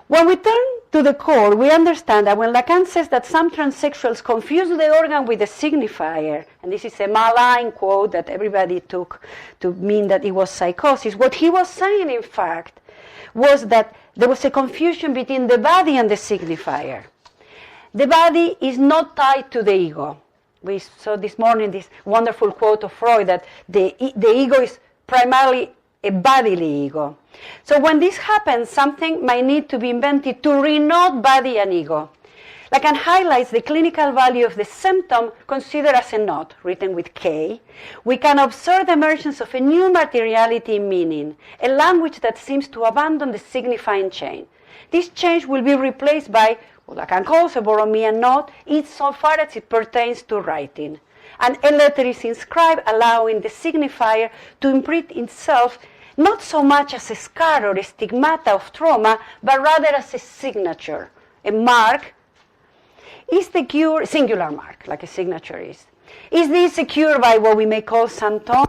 S2: When we turn to the core, we understand that when Lacan says that some transsexuals confuse the organ with the signifier, and this is a malign quote that everybody took to mean that it was psychosis, what he was saying, in fact, was that there was a confusion between the body and the signifier. The body is not tied to the ego. We saw this morning this wonderful quote of Freud that the ego is primarily a bodily ego. So when this happens, something might need to be invented to re-note body and ego. Lacan highlights the clinical value of the symptom considered as a knot, written with K. We can observe the emergence of a new materiality in meaning, a language that seems to abandon the signifying chain. This change will be replaced by what Lacan calls a Borromean knot, insofar as it pertains to writing. And a letter is inscribed, allowing the signifier to imprint itself not so much as a scar or a stigmata of trauma, but rather as a signature, a mark. Is the cure, singular mark, like a signature is. Is this a cure by what we may call symptom?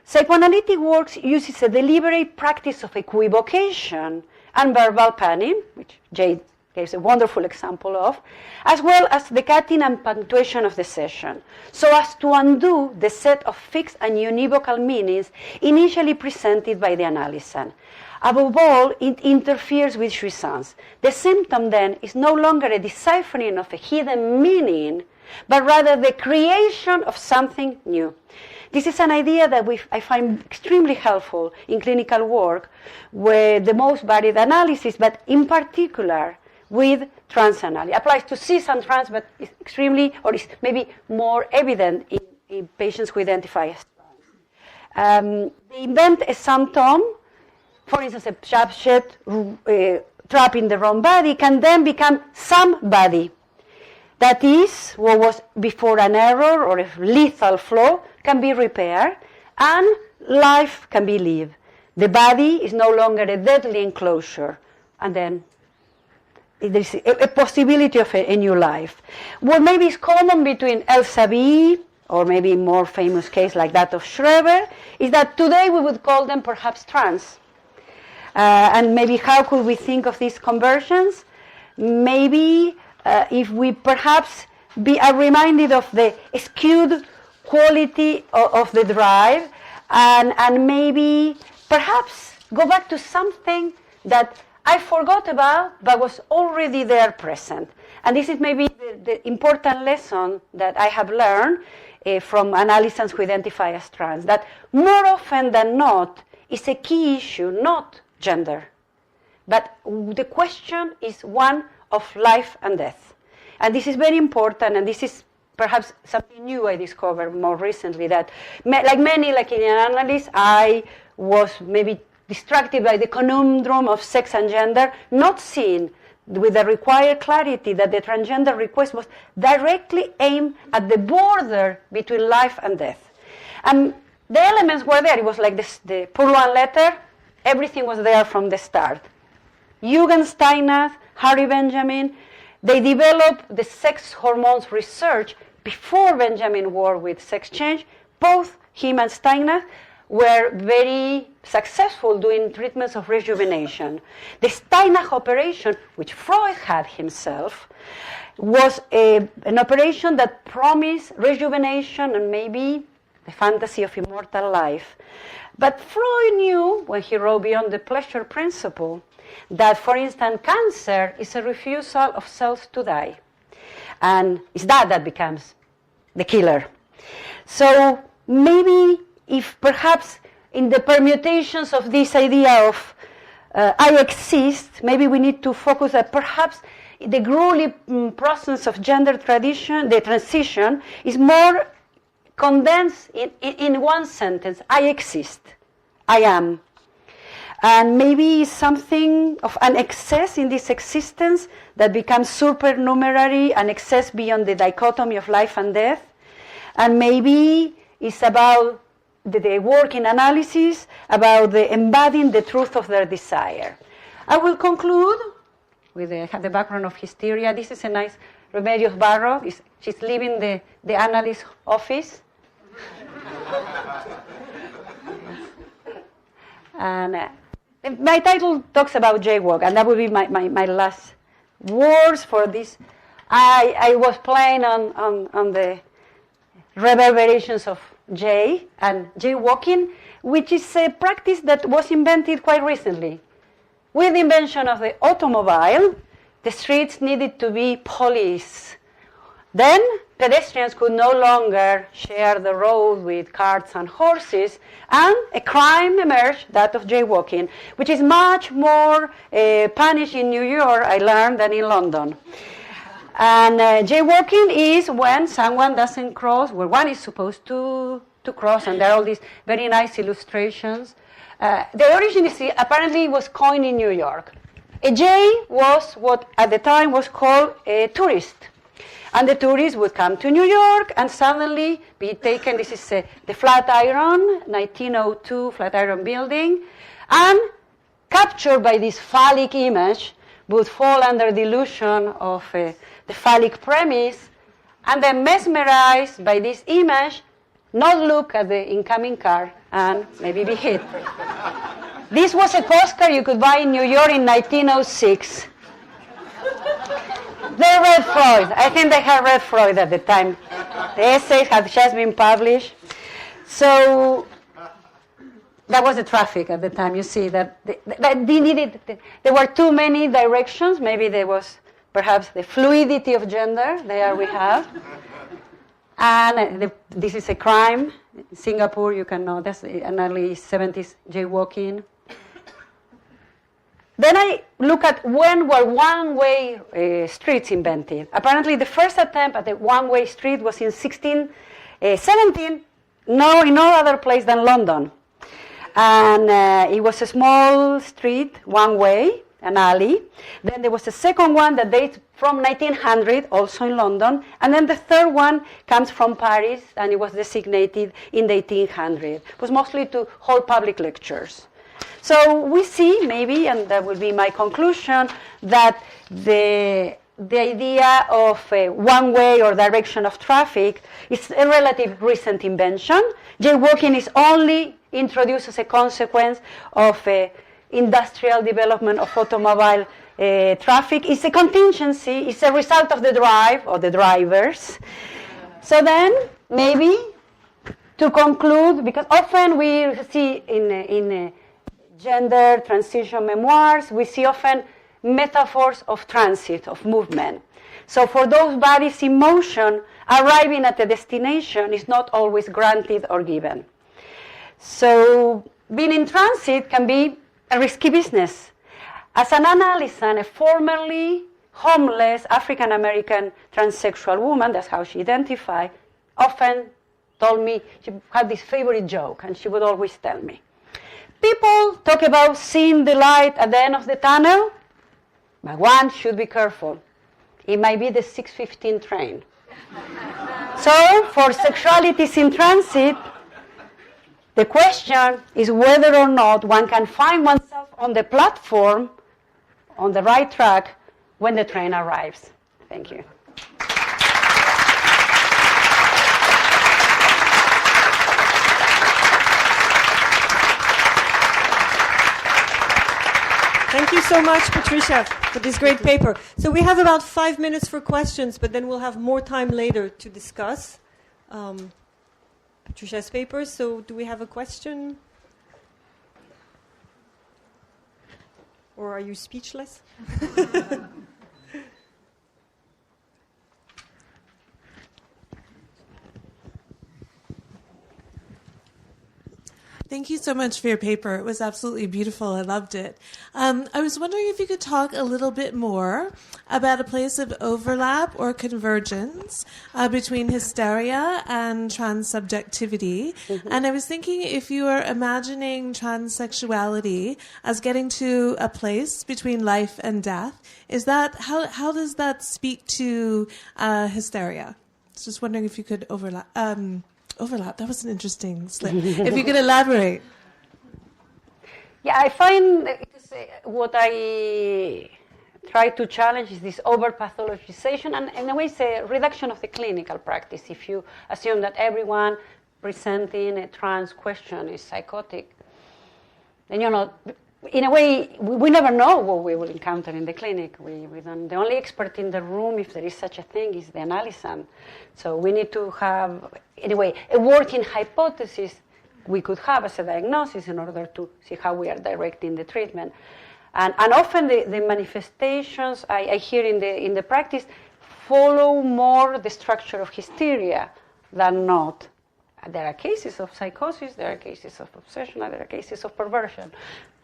S2: Psychoanalytic works uses a deliberate practice of equivocation and verbal panning, which Jay gives a wonderful example of, as well as the cutting and punctuation of the session, so as to undo the set of fixed and univocal meanings initially presented by the analysand. Above all, it interferes with jouissance. The symptom, then, is no longer a deciphering of a hidden meaning, but rather the creation of something new. This is an idea that I find extremely helpful in clinical work, where the most varied analysis, but in particular with trans analysis. Applies to cis and trans, but is extremely, or is maybe more evident in patients who identify as trans. They invent a symptom. For instance, a subject trapped in the wrong body can then become somebody. That is, what was before an error or a lethal flaw can be repaired, and life can be lived. The body is no longer a deadly enclosure, and then there is a possibility of a new life. What maybe is common between Elsa B, or maybe a more famous case like that of Schreber, is that today we would call them perhaps trans. And maybe how could we think of these conversions? Maybe if we perhaps are reminded of the skewed quality of the drive, and maybe perhaps go back to something that I forgot about but was already there present. And this is maybe the important lesson that I have learned from analysts who identify as trans, that more often than not is a key issue, not gender. But the question is one of life and death. And this is very important, and this is perhaps something new I discovered more recently, that like many Lacanian analysts, I was maybe distracted by the conundrum of sex and gender, not seeing with the required clarity that the transgender request was directly aimed at the border between life and death. And the elements were there. It was like this, the Purloin letter. Everything was there from the start. Jürgen Steinach, Harry Benjamin, they developed the sex hormones research before Benjamin worked with sex change. Both him and Steinach were very successful doing treatments of rejuvenation. The Steinach operation, which Freud had himself, was an operation that promised rejuvenation and maybe the fantasy of immortal life. But Freud knew, when he wrote Beyond the Pleasure Principle, that, for instance, cancer is a refusal of cells to die. And it's that becomes the killer. So maybe if perhaps in the permutations of this idea of I exist, maybe we need to focus that perhaps the grueling process of gender tradition, the transition, is more condensed in one sentence. I exist. I am. And maybe something of an excess in this existence that becomes supernumerary, an excess beyond the dichotomy of life and death. And maybe it's about the work in analysis, about the embodying the truth of their desire. I will conclude with the background of hysteria. This is a nice Remedios Barro. She's leaving the analyst office. And my title talks about jaywalk, and that would be my last words for this. I was playing on the reverberations of jay and jaywalking, which is a practice that was invented quite recently. With the invention of the automobile, the streets needed to be policed. Then pedestrians could no longer share the road with carts and horses, and a crime emerged, that of jaywalking, which is much more punished in New York, I learned, than in London. And jaywalking is when someone doesn't cross where one is supposed to cross, and there are all these very nice illustrations. The origin is apparently was coined in New York. A jay was what at the time was called a tourist. And the tourists would come to New York and suddenly be taken, this is the Flatiron, 1902 Flatiron building, and captured by this phallic image, would fall under the illusion of the phallic premise, and then mesmerized by this image, not look at the incoming car and maybe be hit. This was a postcard you could buy in New York in 1906. They read Freud. I think they had read Freud at the time. The essays had just been published. So that was the traffic at the time. You see that they needed. There were too many directions. Maybe there was perhaps the fluidity of gender. There we have. And this is a crime. In Singapore, you can know that's an early 70s jaywalking. Then I look at when were one-way streets invented. Apparently, the first attempt at a one-way street was in 1617, in no other place than London. And it was a small street, one-way, an alley. Then there was a second one that dates from 1900, also in London. And then the third one comes from Paris, and it was designated in the 1800s. It was mostly to hold public lectures. So we see, maybe, and that will be my conclusion, that the idea of one way or direction of traffic is a relatively recent invention. Jaywalking is only introduced as a consequence of industrial development of automobile traffic. It's a contingency, it's a result of the drive or the drivers. So then, maybe, to conclude, because often we see in gender transition memoirs, we see often metaphors of transit, of movement. So for those bodies in motion, arriving at a destination is not always granted or given. So being in transit can be a risky business. As an analyst, a formerly homeless African-American transsexual woman, that's how she identified, often told me, she had this favorite joke, and she would always tell me, people talk about seeing the light at the end of the tunnel, but one should be careful. It might be the 6:15 train. So, for sexualities in transit, the question is whether or not one can find oneself on the platform, on the right track, when the train arrives. Thank you.
S1: Thank you so much, Patricia, for this great paper. So we have about 5 minutes for questions, but then we'll have more time later to discuss Patricia's papers. So do we have a question? Or are you speechless?
S3: Thank you so much for your paper. It was absolutely beautiful. I loved it. I was wondering if you could talk a little bit more about a place of overlap or convergence between hysteria and transsubjectivity. Mm-hmm. And I was thinking if you were imagining transsexuality as getting to a place between life and death, is that how does that speak to hysteria? I was just wondering if you could overlap. That was an interesting slip. If you could elaborate.
S2: Yeah, I find what I try to challenge is this over-pathologization, and in a way it's a reduction of the clinical practice. If you assume that everyone presenting a trans question is psychotic, then, in a way, we never know what we will encounter in the clinic. We don't, the only expert in the room, if there is such a thing, is the analysand. So we need to have, anyway, a working hypothesis we could have as a diagnosis in order to see how we are directing the treatment. And often the manifestations I hear in the practice follow more the structure of hysteria than not. There are cases of psychosis, there are cases of obsession, there are cases of perversion.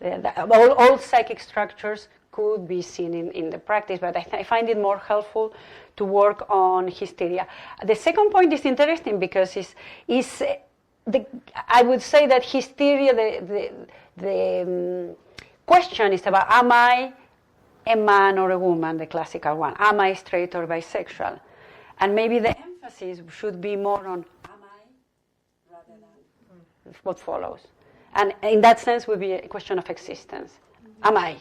S2: All psychic structures could be seen in the practice, but I find it more helpful to work on hysteria. The second point is interesting because I would say that hysteria, the question is about, am I a man or a woman, the classical one? Am I straight or bisexual? And maybe the emphasis should be more on what follows. And in that sense would be a question of existence. Am I?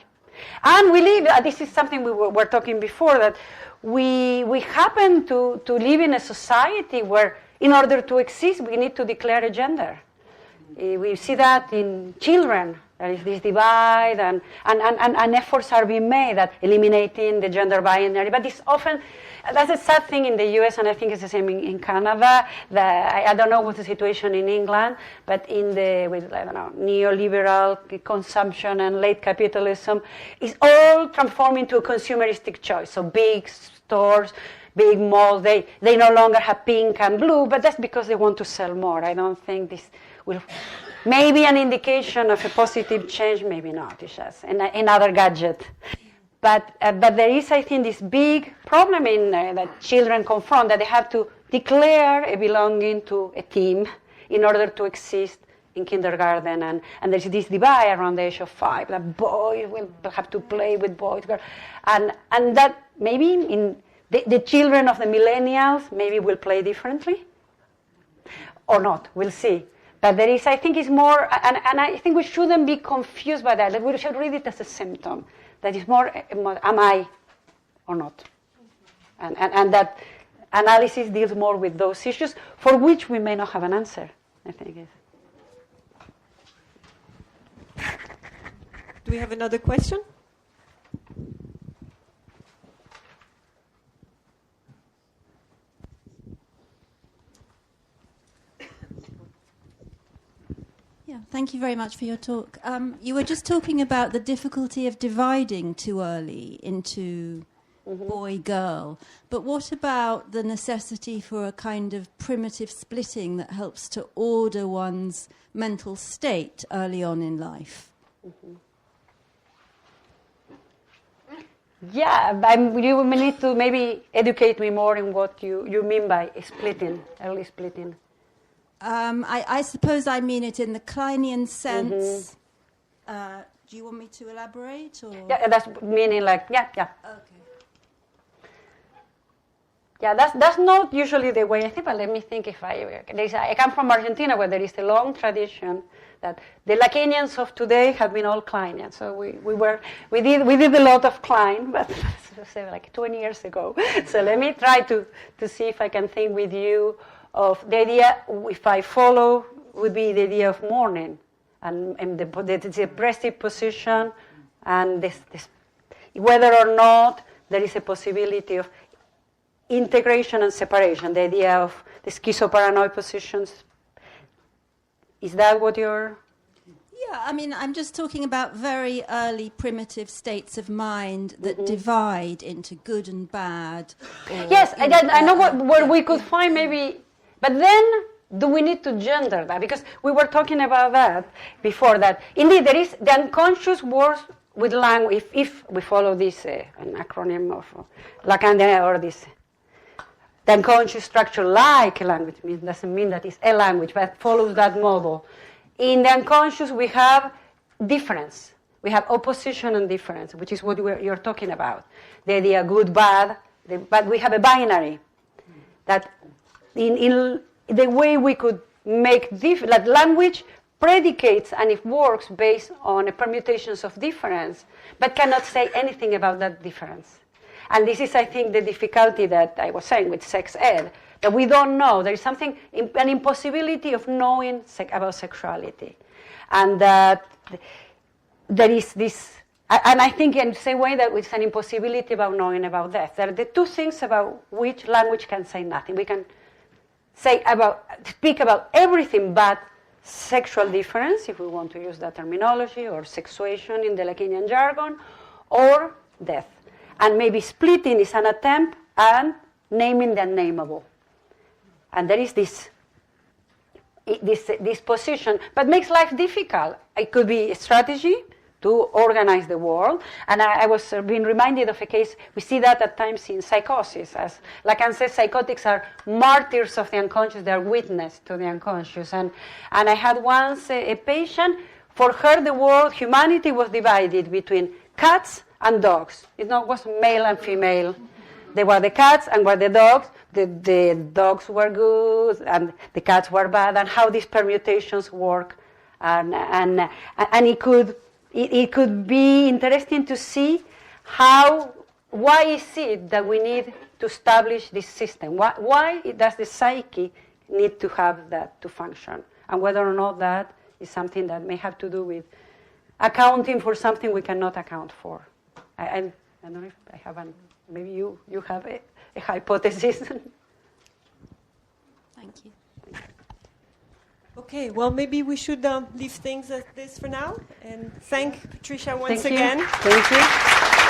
S2: And we live, this is something we were talking before, that we happen to live in a society where in order to exist we need to declare a gender. We see that in children. There is this divide and efforts are being made at eliminating the gender binary. But it's often, that's a sad thing in the US, and I think it's the same in Canada. I don't know what's the situation in England, but with neoliberal consumption and late capitalism, it's all transformed into a consumeristic choice. So big stores, big malls, they no longer have pink and blue, but that's because they want to sell more. I don't think this will... Maybe an indication of a positive change, maybe not. It's just another gadget. But there is, I think, this big problem that children confront, that they have to declare a belonging to a team in order to exist in kindergarten. And there's this divide around the age of 5, that boys will have to play with boys, girls. And that maybe in the children of the millennials maybe will play differently. Or not, we'll see. But there is, I think, is more, and I think we shouldn't be confused by that. We should read it as a symptom. That is more, am I or not? And that analysis deals more with those issues for which we may not have an answer, I think.
S1: Do we have another question?
S4: Yeah, thank you very much for your talk. You were just talking about the difficulty of dividing too early into boy-girl. But what about the necessity for a kind of primitive splitting that helps to order one's mental state early on in life?
S2: Yeah, you need to maybe educate me more in what you mean by splitting, early splitting.
S4: I suppose I mean it in the Kleinian sense. Do you want me to elaborate? Or?
S2: Yeah, that's meaning like, yeah.
S4: Okay.
S2: Yeah, that's not usually the way I think, but let me think if I come from Argentina, where there is a long tradition that the Lacanians of today have been all Kleinians. So we did a lot of Klein, but say like 20 years ago. So let me try to see if I can think with you of the idea, if I follow, would be the idea of mourning and the depressive position, and this, whether or not there is a possibility of integration and separation, the idea of the schizoparanoid positions. Is that what you're...
S4: Yeah, I mean, I'm just talking about very early primitive states of mind that divide into good and bad.
S2: Yes, I know what we could find maybe, but then do we need to gender that? Because we were talking about that before, that indeed there is the unconscious words with language, if we follow this, an acronym of Lacan or this, the unconscious structure like a language doesn't mean that it's a language, but follows that model. In the unconscious, we have difference. We have opposition and difference, which is what you're talking about. The idea good, bad, but we have a binary. That in the way we could make that language predicates and it works based on permutations of difference, but cannot say anything about that difference. And this is, I think, the difficulty that I was saying with sex ed, that we don't know. There is something, an impossibility of knowing about sexuality. And that there is this, and I think in the same way that it's an impossibility about knowing about death. There are the two things about which language can say nothing. We can speak about everything but sexual difference, if we want to use that terminology, or sexuation in the Lacanian jargon, or death. And maybe splitting is an attempt at naming the unnameable. And there is this position, but makes life difficult. It could be a strategy to organize the world. And I was being reminded of a case, we see that at times in psychosis. As Lacan says, psychotics are martyrs of the unconscious, they are witness to the unconscious. And I had once a patient, for her the world, humanity was divided between cats and dogs. It was male and female. There were the cats and were the dogs. The dogs were good and the cats were bad, and how these permutations work. And it could be interesting to see why is it that we need to establish this system? Why does the psyche need to have that to function? And whether or not that is something that may have to do with accounting for something we cannot account for. I don't know if I have maybe you have a hypothesis.
S4: Thank you.
S1: Okay, well, maybe we should leave things as this for now, and thank Patricia once again.
S2: Thank you.